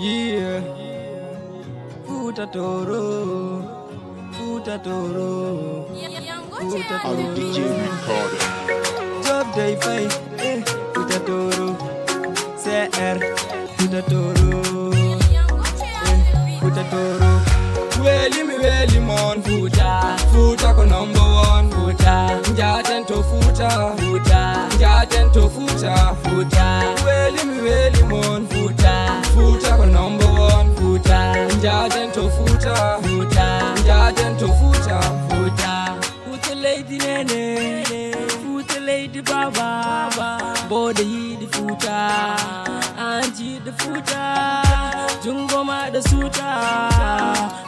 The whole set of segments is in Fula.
Yeah, Futa Toro, Futa Toro, Futa I'm DJ Toro. Job day fight, Futa Toro, CR, Futa Toro, Futa Toro. Weli mon Futa, Futa ko number one Futa, Njaten to Futa, Futa, Njaten to Futa, Futa. Weli mon Futa, Futa ko number one Futa, Njaten to Futa, Futa, Njaten to Futa, Futa. Futa lady nene, Futa lady baba, body yi the Futa, anti the Futa, jungoma the suta.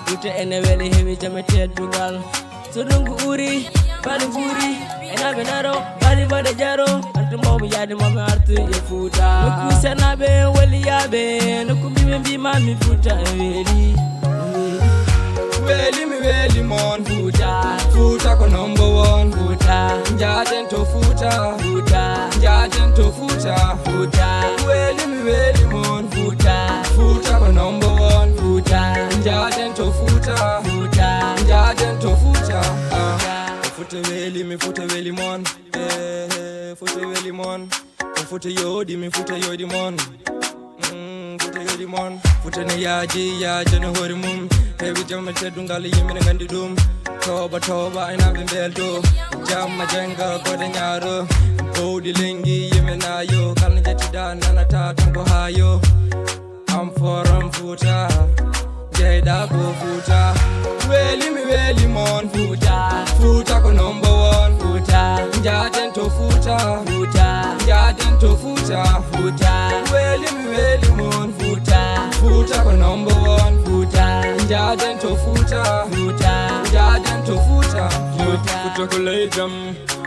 Futa ene weli hewi jamete dugal, surungu uri, bali guri, ena benaro, bali bade jaro, antu momu yadi momu artu ye Futa. Nuku sena be weli yabe, nuku bimbi mami Futa weli. Weli mon Futa, Futa ko number one Futa, Njaten to Futa, Futa, Njaten to Futa, Futa. Weli mon Futa, Futa ko number one Futa, Njaten to Futa, Futa, Njaten to Futa. Futa weli mon, Futa weli mon, Futa yodi mi Futa yodi mon. Futa yodi mon, Futa ne yaji no hori mum. Heavy jamate dungali yimene ngandi dum. Toba ina bimbeldo. Jamma jenga kode nyaro. Bodi lingi yimena yo. Kalni jetida nanata tango hayo. I'm from Futa, Jada go Futa. Weli mon Futa, Futa ko number one Futa, Njaten to Futa, Futa, Njaten to Futa, Futa. Weli mon Futa, Futa ko number one Futa, Njaten to Futa, Futa, Njaten to Futa, Futa. Futa ko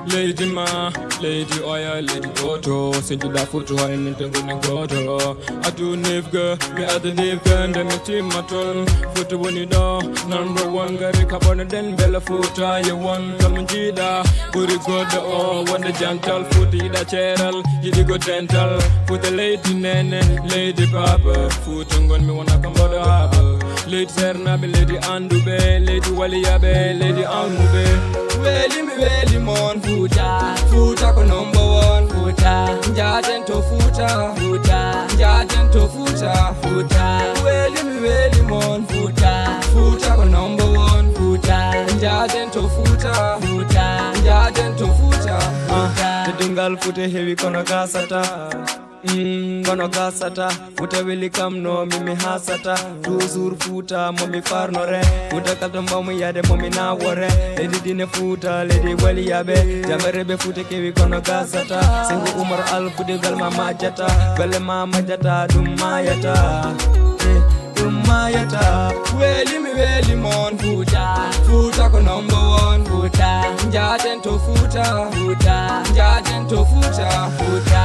lady ma, lady oya, lady auto. Sinti da Futa ha inintengo nengoto. Atu nifga, me adu nifga, and me team matol. Futa woni do, number one gari kabona den bella Futa. You one kalmunjida, puri god oh, wanda jantal Futa ida cheral, yidi go dental. Futa lady nene, lady papa. Futa ngon me wana kamboda haba. Lady Sernabe, Lady Andube, Lady Waliabe, Lady Almube. Weli mon Futa, Futa ko number one Futa, Njaten to Futa, Futa, Njaten to Futa, Futa. Weli mon Futa, Futa ko number one Futa, Njaten to Futa, Futa, Njaten to Futa, Futa. Dungal Futa heavy kono gasata. Kono gasata, Futa weli kamno mimi hasata. Tuzur Futa momi farnore, Futa kalto momu yade momi na wore. Lady dine Futa, Lady wali yabe, jamerebe Futa kewi kono gasata. Sengu Umar al Futa galma majata, gale mama jata dumayata, dumayata. Weli mon Futa, Futa ko number one Futa, Njaten to Futa, Futa, Njaten to Futa, Futa.